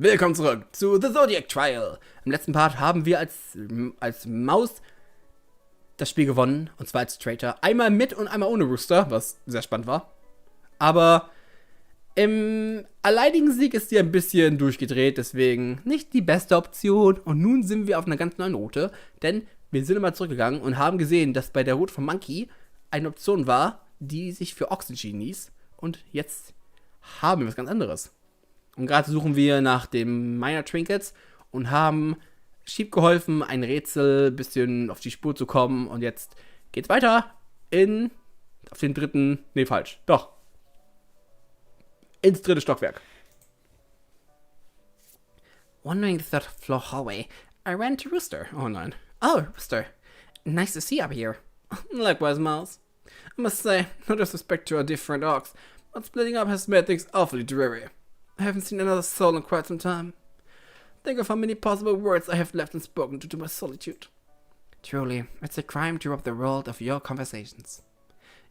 Willkommen zurück zu The Zodiac Trial. Im letzten Part haben wir als Maus das Spiel gewonnen. Und zwar als Traitor. Einmal mit und einmal ohne Rooster, was sehr spannend war. Aber im alleinigen Sieg ist sie ein bisschen durchgedreht. Deswegen nicht die beste Option. Und nun sind wir auf einer ganz neuen Route. Denn wir sind immer zurückgegangen und haben gesehen, dass bei der Route von Monkey eine Option war, die sich für Ochs entschieden ließ. Und jetzt haben wir was ganz anderes. Und gerade suchen wir nach dem Minor Trinkets und haben Sheep geholfen, ein Rätsel ein bisschen auf die Spur zu kommen. Und jetzt geht's weiter auf den dritten, nee, falsch, doch. Ins dritte Stockwerk. Wandering the third floor hallway, I ran to Rooster. Oh nein. Oh, Rooster. Nice to see you up here. Likewise, Mouse. I must say, no disrespect to our different dogs, but splitting up has made things awfully dreary. I haven't seen another soul in quite some time. Think of how many possible words I have left unspoken due to my solitude. Truly, it's a crime to rob the world of your conversations.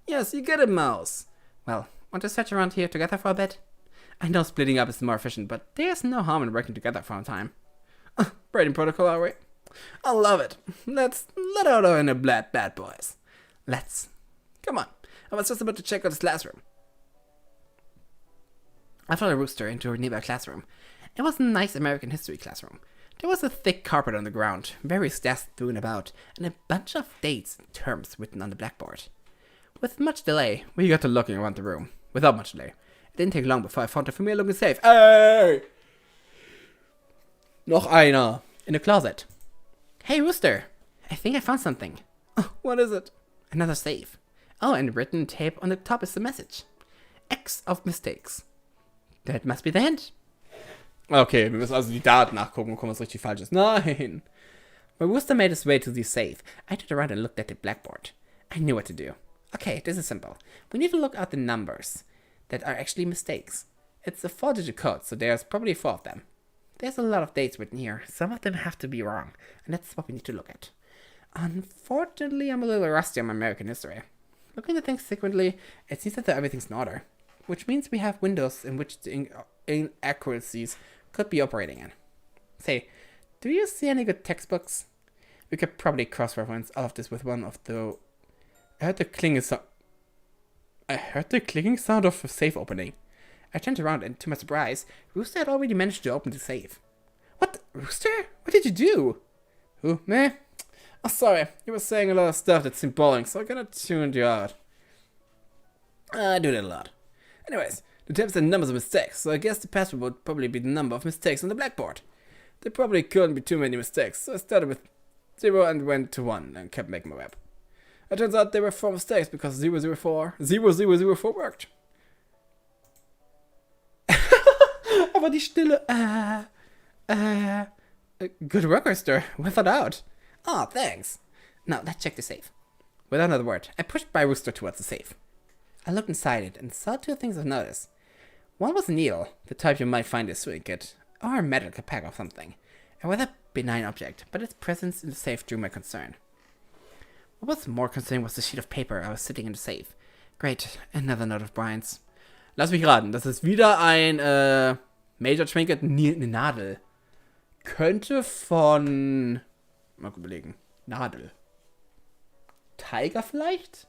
Yes, you get it, Mouse. Well, want to sit around here together for a bit? I know splitting up is more efficient, but there's no harm in working together for a time. Breaking protocol, are we? I love it. Let's let out our inner bad boys. Let's. Come on. I was just about to check out this classroom. I followed Rooster into a nearby classroom. It was a nice American history classroom. There was a thick carpet on the ground, various desks strewn about, and a bunch of dates and terms written on the blackboard. With much delay, we got to looking around the room. Without much delay. It didn't take long before I found a familiar looking safe. Hey! Noch einer. In a closet. Hey, Rooster! I think I found something. What is it? Another safe. Oh, and written tape on the top is the message. X of mistakes. That must be the hint. Okay, wir müssen also die Daten nachgucken, ob was richtig falsch ist. Nein. When Rooster made his way to the safe, I turned around and looked at the blackboard. I knew what to do. Okay, this is simple. We need to look at the numbers that are actually mistakes. It's a 4-digit code, so there's probably 4 of them. There's a lot of dates written here. Some of them have to be wrong, and that's what we need to look at. Unfortunately, I'm a little rusty on my American history. Looking at things frequently, it seems that everything's in order. Which means we have windows in which the inaccuracies could be operating in. Say, do you see any good textbooks? We could probably cross-reference all of this with one of the... I heard the clicking sound of a safe opening. I turned around and, to my surprise, Rooster had already managed to open the safe. What? Rooster? What did you do? Who? Me? Oh, sorry. You were saying a lot of stuff that seemed boring, so I kinda tuned you out. I do that a lot. Anyways, the tabs had numbers of mistakes, so I guess the password would probably be the number of mistakes on the blackboard. There probably couldn't be too many mistakes, so I started with 0 and went to 1 and kept making my way up. It turns out there were 4 mistakes because 004 worked. Aber die Stille, good work, Rooster. Without out. Ah, thanks. Now, let's check the safe. Without another word, I pushed my Rooster towards the safe. I looked inside it and saw 2 things of notice. One was a needle, the type you might find in a sewing kit, or a metal pack or something. A rather benign object, but its presence in the safe drew my concern. What was more concerning was the sheet of paper I was sitting in the safe. Great, another note of Brian's. Lass mich raten, das ist wieder ein Major Trinket, eine Nadel. Könnte von... Mal überlegen. Nadel. Tiger vielleicht?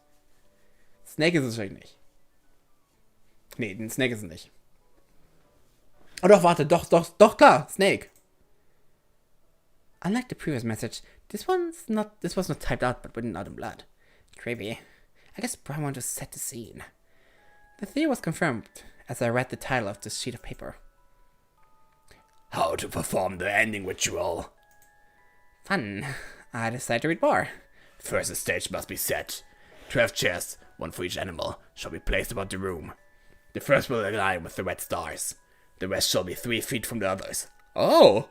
Snake ist es wahrscheinlich nicht. Nee, ein Snake ist es nicht. Oh doch, warte, doch, klar, Snake. Unlike the previous message, this was not typed out but written out in blood. Creepy. I guess Brian wanted to set the scene. The theory was confirmed as I read the title of this sheet of paper. How to perform the ending ritual. Fun. I decided to read more. First, the stage must be set. 12 chairs, 1 for each animal, shall be placed about the room. The first will align with the red stars. The rest shall be 3 feet from the others. Oh!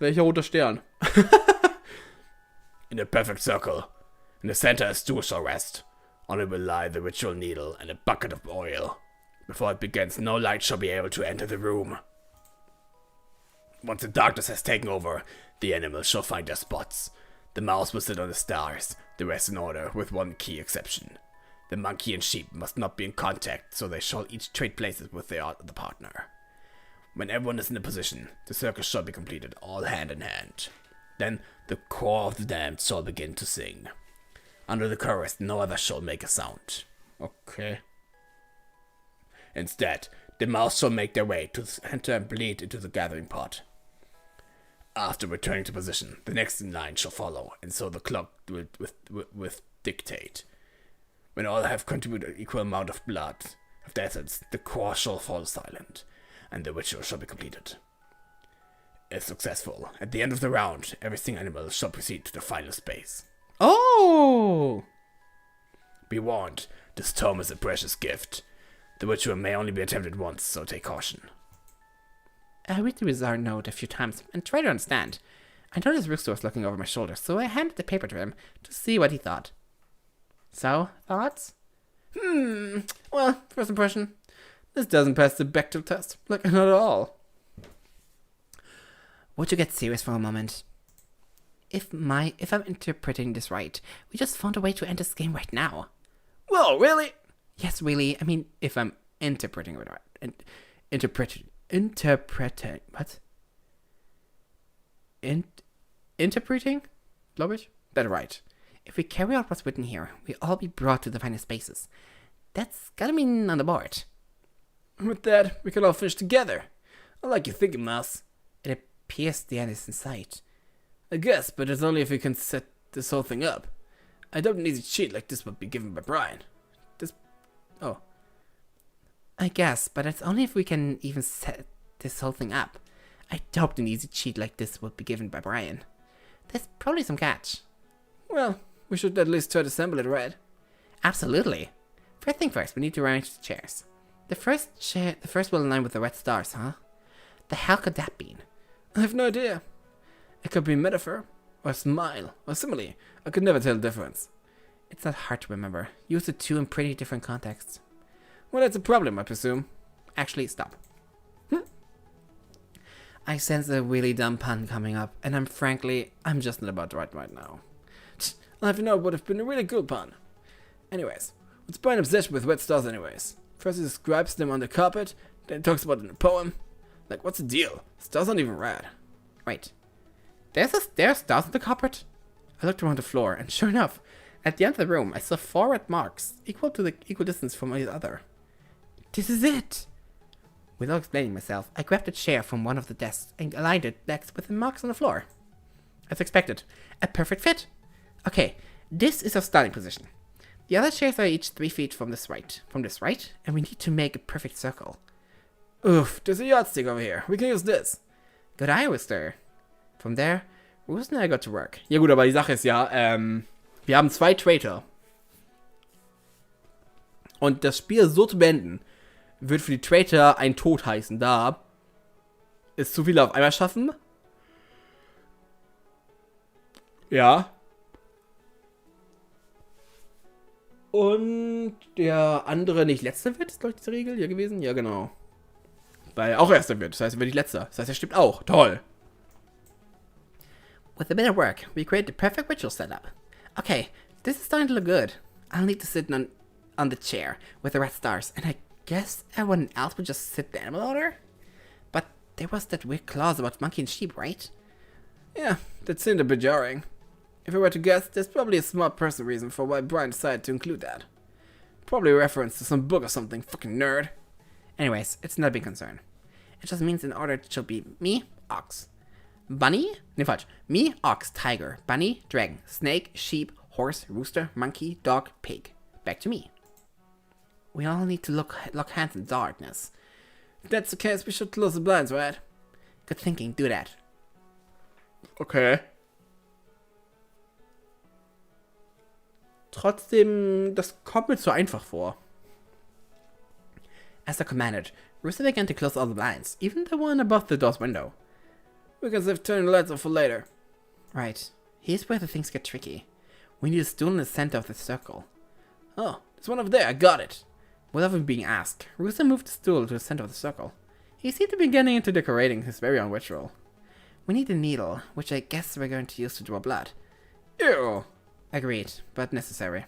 Welcher roter Stern? In a perfect circle. In the center a stool shall rest. On it will lie the ritual needle and a bucket of oil. Before it begins, no light shall be able to enter the room. Once the darkness has taken over, the animals shall find their spots. The mouse will sit on the stars, the rest in order, with one key exception. The monkey and sheep must not be in contact, so they shall each trade places with their other partner. When everyone is in a position, the circle shall be completed, all hand in hand. Then the choir of the damned shall begin to sing. Under the chorus, no other shall make a sound. Okay. Instead, the mouths shall make their way to the center and bleed into the gathering pot. After returning to position, the next in line shall follow, and so the clock will with dictate. When all have contributed an equal amount of blood, of the essence, the choir shall fall silent, and the ritual shall be completed. If successful, at the end of the round, every single animal shall proceed to the final space. Oh! Be warned, this tome is a precious gift. The ritual may only be attempted once, so take caution. I read the bizarre note a few times and tried to understand. I noticed Rooster was looking over my shoulder, so I handed the paper to him to see what he thought. So, thoughts? Well, first impression. This doesn't pass the Bechdel test. Like, not at all. Would you get serious for a moment? If I'm interpreting this right, we just found a way to end this game right now. Whoa, really? Yes, really. I mean, if I'm interpreting it right. Interpreting. What? Interpreting? Glaube ich? That's right. If we carry out what's written here, we'll all be brought to the final spaces. That's gotta mean on the board. With that, we can all finish together. I like your thinking, Mouse. It appears the end is in sight. I guess, but it's only if we can set this whole thing up. I doubt an easy cheat like this would be given by Brian. Oh. I guess, but it's only if we can even set this whole thing up. I doubt an easy cheat like this would be given by Brian. There's probably some catch. Well, we should at least try to assemble it right. Absolutely. First thing first, we need to arrange the chairs. The first will align with the red stars, huh? The hell could that be? I have no idea. It could be a metaphor, or a smile, or simile. I could never tell the difference. It's not hard to remember. Use the two in pretty different contexts. Well, that's a problem, I presume. Actually, stop. I sense a really dumb pun coming up, and I'm just not about to write right now. I'll have you know it would have been a really cool pun. Anyways, what's Brian's obsession with red stars anyways? First he describes them on the carpet, then he talks about it in a poem. Like, what's the deal? Stars aren't even red. Wait. There are stars on the carpet? I looked around the floor, and sure enough, at the end of the room, I saw 4 red marks, equal distance from each other. This is it! Without explaining myself, I grabbed a chair from one of the desks and aligned it next with the marks on the floor. As expected, a perfect fit. Okay, this is our starting position. The other chairs are each 3 feet from this right, and we need to make a perfect circle. Oof, there's a yardstick over here. We can use this. Good eye, Rooster. From there, Rooster and I got to work. Ja gut, aber die Sache ist ja, wir haben 2 Traitor. Und das Spiel so zu beenden, wird für die Traitor ein Tod heißen, da es zu viele auf einmal schaffen. Ja. Und der andere nicht letzter wird, ist glaube ich diese Regel ja gewesen. Ja, genau. Weil er auch erster wird, das heißt, er wird nicht letzter. Das heißt, er stimmt auch. Toll. With a bit of work, we create the perfect ritual setup. Okay, this is starting to look good. I'll need to sit on the chair with the red stars, and I guess everyone else would just sit the animal order? But there was that weird clause about monkey and sheep, right? Yeah, that seemed a bit jarring. If I were to guess, there's probably a smart personal reason for why Brian decided to include that. Probably a reference to some book or something, fucking nerd. Anyways, it's not a big concern. It just means in order it should be me, ox. Bunny? Ne, falsch. Me, ox, tiger. Bunny, dragon. Snake, sheep, horse, rooster, monkey, dog, pig. Back to me. We all need to lock hands in darkness. If that's the case, we should close the blinds, right? Good thinking, do that. Okay. Trotzdem, das kommt mir zu einfach vor. As I commanded, Rooster began to close all the blinds, even the one above the door's window. We can save turning the lights off for later. Right. Here's where the things get tricky. We need a stool in the center of the circle. Oh, there's one over there, I got it. Without even being asked, Rooster moved the stool to the center of the circle. He seemed to be getting into decorating his very own ritual. We need a needle, which I guess we're going to use to draw blood. Ew. Agreed, but necessary.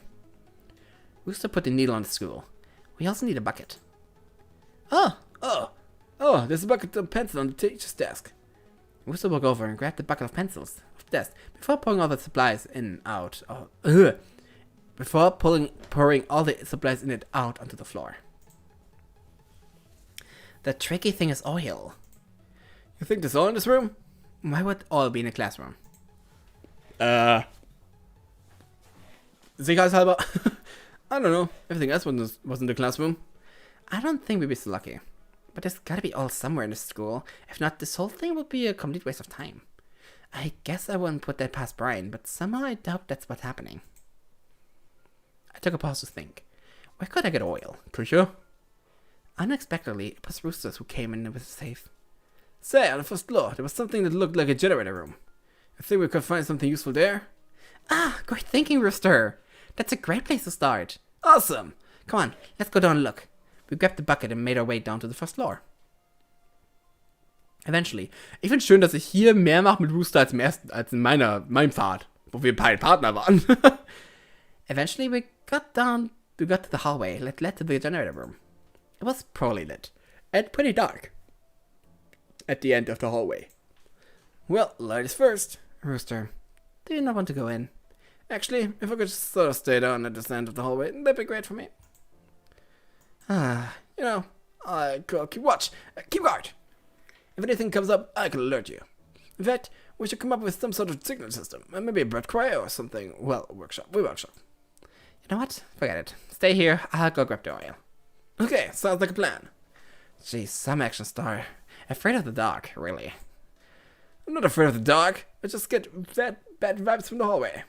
Rooster put the needle on the stool. We also need a bucket. There's a bucket of pencil on the teacher's desk. Rooster walked over and grabbed the bucket of pencils off the desk before pouring all the supplies in and out. Before pouring all the supplies in and out onto the floor. The tricky thing is oil. You think there's oil in this room? Why would oil be in a classroom? Sicherheitshalber. I don't know. Everything else was in the classroom. I don't think we'd be so lucky. But there's gotta be oil somewhere in this school. If not, this whole thing would be a complete waste of time. I guess I wouldn't put that past Brian, but somehow I doubt that's what's happening. I took a pause to think. Where could I get oil? Küche? Unexpectedly, it was Roosters who came in with a safe. Say, on the first floor, there was something that looked like a generator room. I think we could find something useful there. Ah, great thinking, Rooster. That's a great place to start. Awesome. Come on, let's go down and look. We grabbed the bucket and made our way down to the first floor. Eventually. Ich finde schön, dass ich hier mehr mache mit Rooster als in meinem Pfad, wo wir beide Partner waren. Eventually we got to the hallway that led to the generator room. It was poorly lit and pretty dark at the end of the hallway. Well, light is first. Rooster, do you not want to go in? Actually, if I could just sort of stay down at this end of the hallway, that'd be great for me. You know, I could keep watch, keep guard. If anything comes up, I can alert you. In fact, we should come up with some sort of signal system, maybe a bird cry or something. Well, we workshop. You know what? Forget it. Stay here. I'll go grab the oil. Okay, sounds like a plan. Geez, some action star. Afraid of the dark, really. I'm not afraid of the dark. I just get bad vibes from the hallway.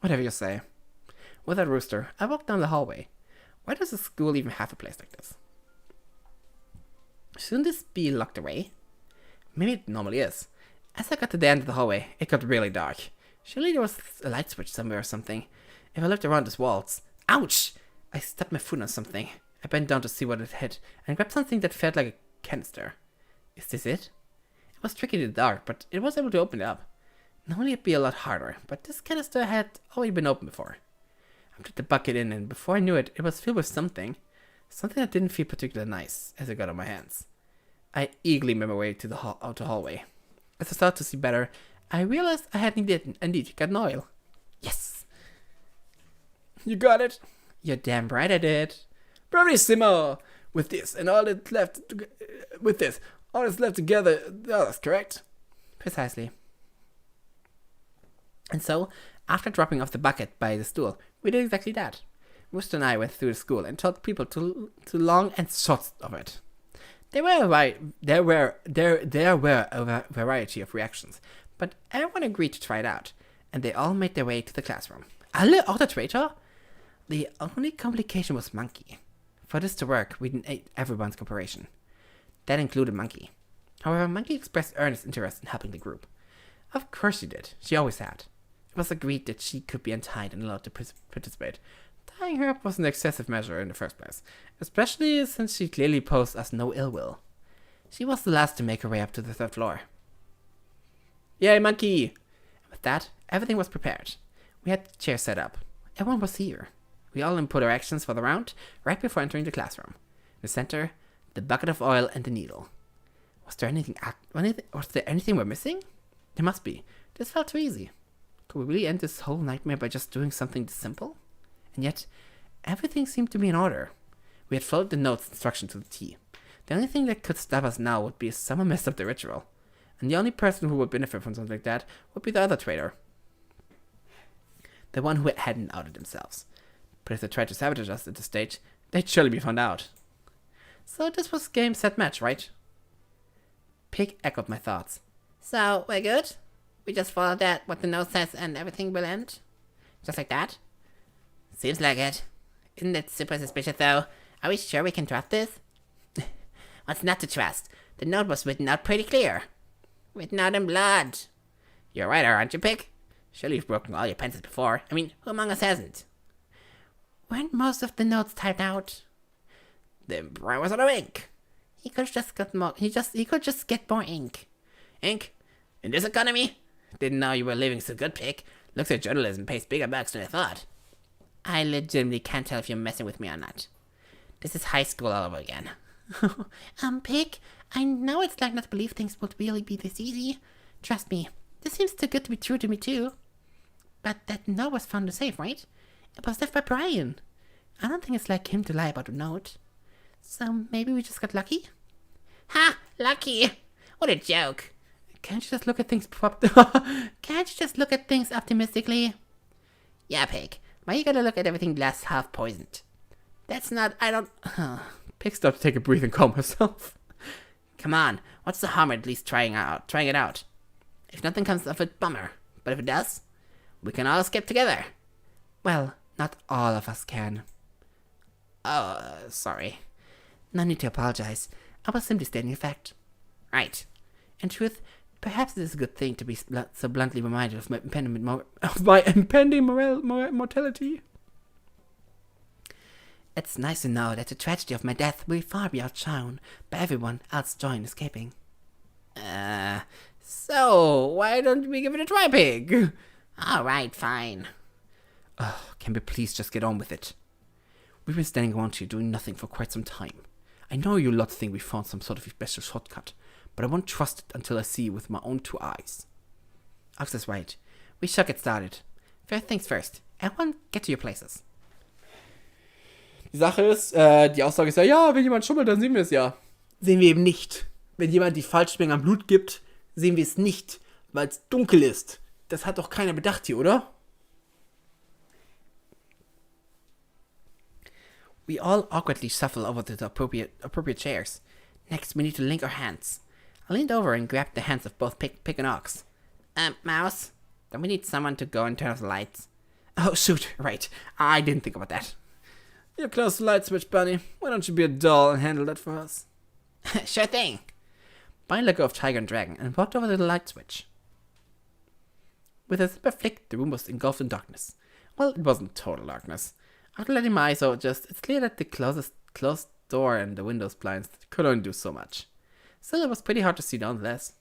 Whatever you say. With that Rooster, I walked down the hallway. Why does a school even have a place like this? Shouldn't this be locked away? Maybe it normally is. As I got to the end of the hallway, it got really dark. Surely there was a light switch somewhere or something. If I looked around these walls... Ouch! I stubbed my foot on something. I bent down to see what it hit, and grabbed something that felt like a canister. Is this it? It was tricky in the dark, but it was able to open it up. Normally it'd be a lot harder, but this canister had already been opened before. I put the bucket in, and before I knew it, it was filled with something. Something that didn't feel particularly nice as it got on my hands. I eagerly made my way to the outer hallway. As I started to see better, I realized I had indeed gotten oil. Yes! You got it? You're damn right I did. Bravissimo! With this and all that's left together, that's correct? Precisely. And so, after dropping off the bucket by the stool, we did exactly that. Rooster and I went through the school and told people to long and short of it. There were a variety of reactions, but everyone agreed to try it out, and they all made their way to the classroom. Alle außer Traitor? The only complication was Monkey. For this to work, we need everyone's cooperation. That included Monkey. However, Monkey expressed earnest interest in helping the group. Of course she did. She always had. It was agreed that she could be untied and allowed to participate. Tying her up was an excessive measure in the first place, especially since she clearly posed us no ill will. She was the last to make her way up to the third floor. Yay, Monkey! With that, everything was prepared. We had the chairs set up. Everyone was here. We all input our actions for the round right before entering the classroom. In the center, the bucket of oil and the needle. Was there anything we're missing? There must be. This felt too easy. Could we really end this whole nightmare by just doing something this simple? And yet, everything seemed to be in order. We had followed the note's instruction to the T. The only thing that could stop us now would be if someone messed up the ritual. And the only person who would benefit from something like that would be the other traitor. The one who hadn't outed themselves. But if they tried to sabotage us at this stage, they'd surely be found out. So this was game, set, match, right? Pig echoed my thoughts. So, we're good? We just follow that, what the note says, and everything will end? Just like that? Seems like it. Isn't it super suspicious, though? Are we sure we can trust this? What's not to trust? The note was written out pretty clear. Written out in blood. You're right, aren't you, Pig? Surely you've broken all your pencils before. I mean, who among us hasn't? Weren't most of the notes typed out? Then Brian was out of ink. He could just get more. He could just get more ink. Ink? In this economy? Didn't know you were living so good, Pig. Looks like journalism pays bigger bucks than I thought. I legitimately can't tell if you're messing with me or not. This is high school all over again. Pig, I know it's like not to believe things would really be this easy. Trust me, this seems too good to be true to me too. But that note was found to safe, right? It was left by Brian. I don't think it's like him to lie about the note. So maybe we just got lucky? Ha! Lucky! What a joke. Can't you just look at things optimistically? Yeah, Pig. Why you gotta look at everything glass half poisoned? That's not... I don't... Pig stopped to take a breath and calm herself. Come on. What's the harm at least trying it out? If nothing comes of it, bummer. But if it does, we can all escape together. Well, not all of us can. Oh, sorry. No need to apologize. I was simply stating a fact. Right. In truth, perhaps it is a good thing to be so bluntly reminded of my impending mortality. It's nice to know that the tragedy of my death will far be outshone by everyone else join escaping. So why don't we give it a try, Pig? Alright, fine. Can we please just get on with it? We've been standing around here doing nothing for quite some time. I know you lot think we found some sort of special shortcut, but I won't trust it until I see it with my own 2 eyes. Ox is right. We shall get started. First things first. Everyone get to your places. Die Sache ist, die Aussage ist ja, wenn jemand schummelt, dann sehen wir es ja. Sehen wir eben nicht. Wenn jemand die Falschmengen an Blut gibt, sehen wir es nicht, weil es dunkel ist. Das hat doch keiner bedacht hier, oder? We all awkwardly shuffle over to the appropriate chairs. Next, we need to link our hands. I leaned over and grabbed the hands of both Pig and Ox. Mouse, don't we need someone to go and turn off the lights? Oh, shoot, right. I didn't think about that. You're close to the light switch, Bunny. Why don't you be a doll and handle that for us? Sure thing. Bunny let go of Tiger and Dragon and walked over to the light switch. With a simple flick, the room was engulfed in darkness. Well, it wasn't total darkness. After letting my eyes adjust, it's clear that the closed door and the windows blinds could only do so much. Still, it was pretty hard to see nonetheless.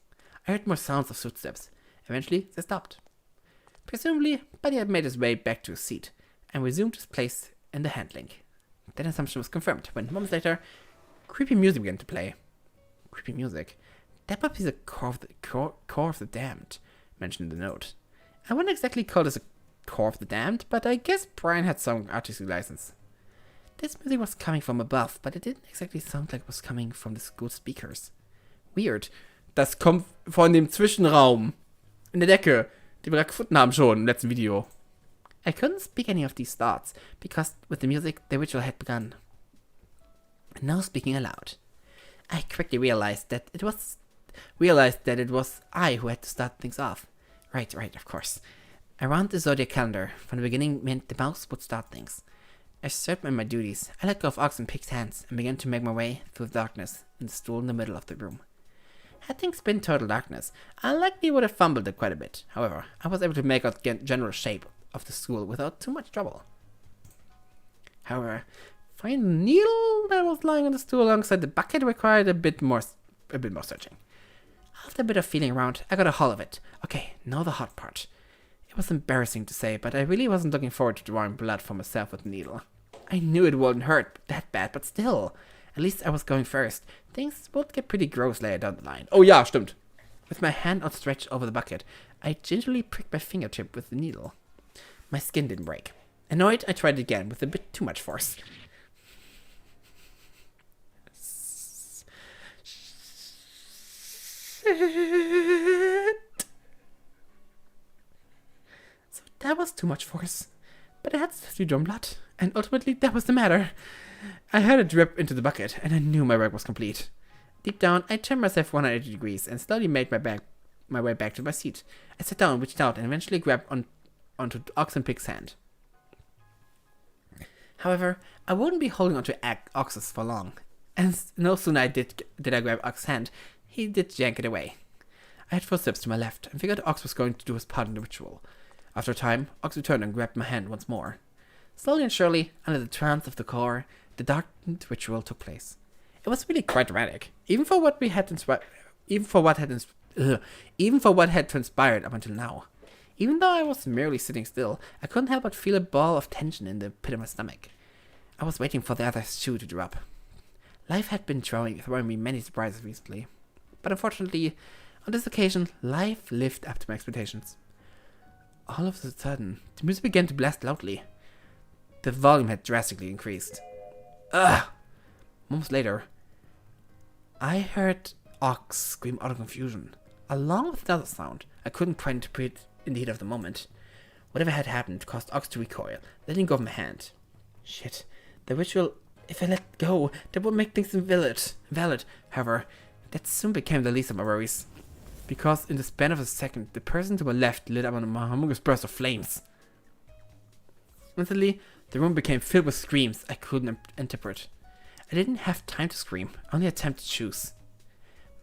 I heard more sounds of footsteps. Eventually, they stopped. Presumably, Buddy had made his way back to his seat and resumed his place in the hand link. That assumption was confirmed when, moments later, creepy music began to play. Creepy music? That must be the core of the damned, mentioned in the note. I wouldn't exactly call this a core of the damned, but I guess Brian had some artistic license. This music was coming from above, but it didn't exactly sound like it was coming from the school speakers. Weird. Das kommt von dem Zwischenraum in der Decke, den wir gefunden haben schon im letzten Video. I couldn't speak any of these thoughts, because with the music, the ritual had begun. No speaking aloud. I quickly realized that it was I who had to start things off. Right, of course. Around the Zodiac calendar, from the beginning meant the mouse would start things. As certain in my duties, I let go of Ox and Pig's hands and began to make my way through the darkness in the stool in the middle of the room. Had things been total darkness, I likely would have fumbled it quite a bit. However, I was able to make out the general shape of the stool without too much trouble. However, finding the needle that was lying on the stool alongside the bucket required a bit more searching. After a bit of feeling around, I got a hold of it. Okay, now the hot part. It was embarrassing to say, but I really wasn't looking forward to drawing blood for myself with the needle. I knew it wouldn't hurt that bad, but still. At least I was going first. Things would get pretty gross later down the line. Oh ja, stimmt. With my hand outstretched over the bucket, I gingerly pricked my fingertip with the needle. My skin didn't break. Annoyed, I tried it again with a bit too much force. So that was too much force. But I had to draw blood, and ultimately that was the matter. I had it drip into the bucket, and I knew my work was complete. Deep down, I turned myself 180 degrees and slowly made my way back to my seat. I sat down, reached out, and eventually grabbed onto Ox and Pig's hand. However, I wouldn't be holding onto Ox's for long, and no sooner did I grab Ox's hand, he did yank it away. I had footsteps to my left, and figured Ox was going to do his part in the ritual. After a time, Ox returned and grabbed my hand once more. Slowly and surely, under the trance of the core, the darkened ritual took place. It was really quite dramatic, even for what had transpired up until now. Even though I was merely sitting still, I couldn't help but feel a ball of tension in the pit of my stomach. I was waiting for the other shoe to drop. Life had been throwing me many surprises recently. But unfortunately, on this occasion, life lived up to my expectations. All of a sudden, the music began to blast loudly. The volume had drastically increased. Ugh! Moments later, I heard Ox scream out of confusion, along with another sound I couldn't quite interpret in the heat of the moment. Whatever had happened caused Ox to recoil, letting go of my hand. Shit. The ritual, if I let go, that would make things invalid. However, that soon became the least of my worries. Because in the span of a second, the person to my left lit up on a humongous burst of flames. Instantly, the room became filled with screams I couldn't interpret. I didn't have time to scream, I only had time to choose.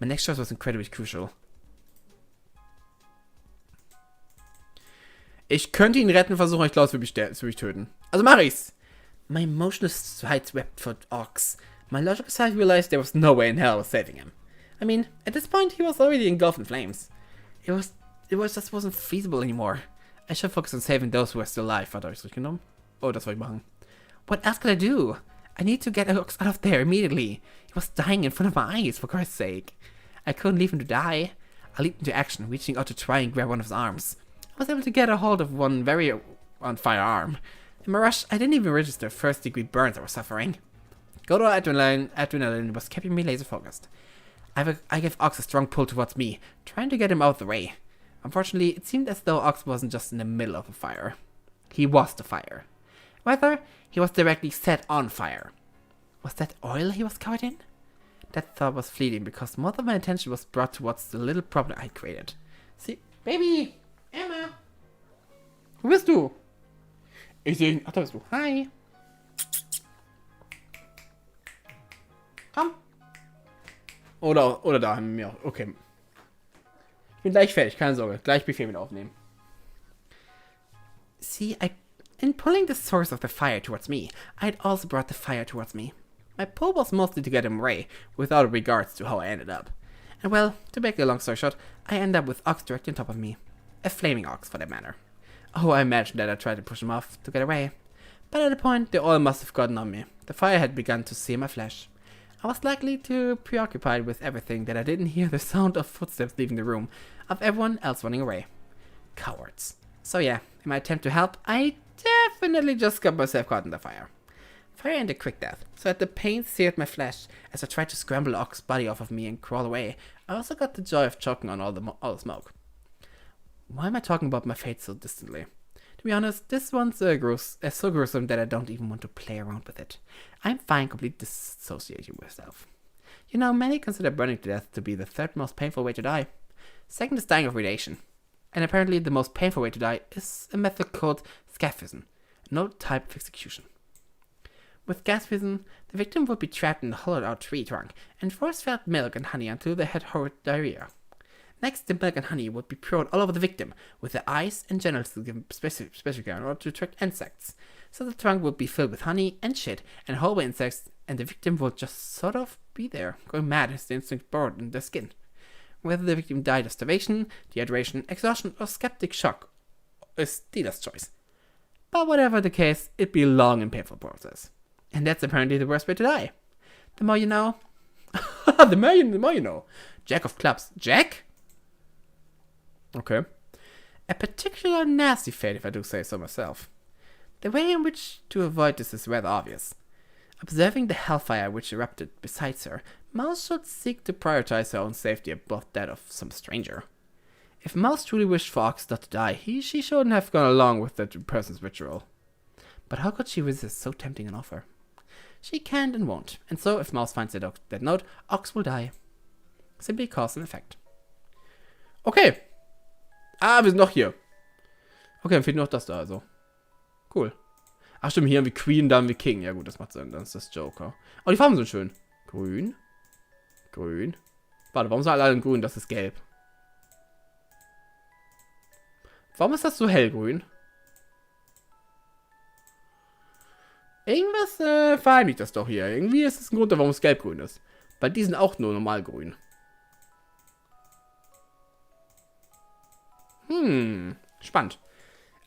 My next choice was incredibly crucial. Ich könnte ihn retten, versuchen, ich glaube, es würde mich töten. Also mach ich's! My emotionless sight swept for Ox. My logical side realized there was no way in hell I was saving him. I mean, at this point he was already engulfed in flames. It just wasn't feasible anymore. I should focus on saving those who were still alive. Warte, hab ich's durchgenommen? Oh, das wollte ich machen. What else could I do? I need to get Ox out of there immediately. He was dying in front of my eyes, for Christ's sake. I couldn't leave him to die. I leaped into action, reaching out to try and grab one of his arms. I was able to get a hold of one very on fire arm. In my rush, I didn't even register first-degree burns I was suffering. Good old adrenaline was keeping me laser-focused. I gave Ox a strong pull towards me, trying to get him out of the way. Unfortunately, it seemed as though Ox wasn't just in the middle of a fire. He was the fire. Rather, he was directly set on fire. Was that oil he was covered in? That thought was fleeting because most of my attention was brought towards the little problem I created. See, Baby! Emma! Wo bist du? Ich sehe ihn. Ach, da bist du. hi. Komm. Oder da haben wir. Okay. Ich bin gleich fertig, keine Sorge. Gleich Befehl mit aufnehmen. See, in pulling the source of the fire towards me, I had also brought the fire towards me. My pull was mostly to get him away, without regards to how I ended up. And well, to make a long story short, I ended up with Ox directly on top of me. A flaming Ox, for that matter. Oh, I imagine that I tried to push him off to get away. But at a point, the oil must have gotten on me. The fire had begun to sear my flesh. I was likely too preoccupied with everything that I didn't hear the sound of footsteps leaving the room, of everyone else running away. Cowards. So yeah, in my attempt to help, I definitely just got myself caught in the fire. Fire ended quick death, so that the pain seared my flesh as I tried to scramble Ox's body off of me and crawl away. I also got the joy of choking on all the smoke. Why am I talking about my fate so distantly? To be honest, this one's so gruesome that I don't even want to play around with it. I'm fine completely dissociating myself. You know, many consider burning to death to be the third most painful way to die. Second is dying of radiation. And apparently the most painful way to die is a method called scaphism, an old type of execution. With scaphism, the victim would be trapped in a hollowed-out tree trunk and force-fed milk and honey until they had horrid diarrhea. Next, the milk and honey would be poured all over the victim, with the eyes and genitals to give special care in order to attract insects. So the trunk would be filled with honey and shit and horrible insects, and the victim would just sort of be there, going mad as the instinct bored in their skin. Whether the victim died of starvation, dehydration, exhaustion, or septic shock is dealer's choice. But whatever the case, it'd be a long and painful process. And that's apparently the worst way to die. The more you know. the more you know. Jack of clubs. Jack? Okay. A particular nasty fate, if I do say so myself. The way in which to avoid this is rather obvious. Observing the hellfire which erupted beside her, Mouse should seek to prioritize her own safety above that of some stranger. If Mouse truly wished for Ox not to die, she shouldn't have gone along with that person's ritual. But how could she resist so tempting an offer? She can't and won't, and so if Mouse finds that note, Ox will die. Simply cause and effect. Okay. Ah, wir sind noch hier. Okay, dann fehlt noch das da, also. Cool. Ach stimmt, hier haben wir Queen, da haben wir King. Ja gut, das macht Sinn, dann ist das Joker. Oh, die Farben sind schön. Grün. Grün. Warte, warum sind alle in grün? Das ist gelb. Warum ist das so hellgrün? Irgendwas verheimlicht das doch hier. Irgendwie ist es ein Grund, warum es gelb-grün ist. Weil die sind auch nur normal grün. Spannend.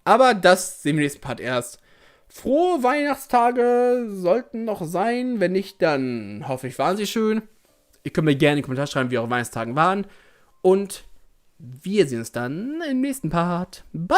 Aber das sehen wir im nächsten Part erst. Frohe Weihnachtstage sollten noch sein. Wenn nicht, dann hoffe ich, waren sie schön. Ihr könnt mir gerne in die Kommentare schreiben, wie eure Weihnachtstage waren. Und wir sehen uns dann im nächsten Part. Bye!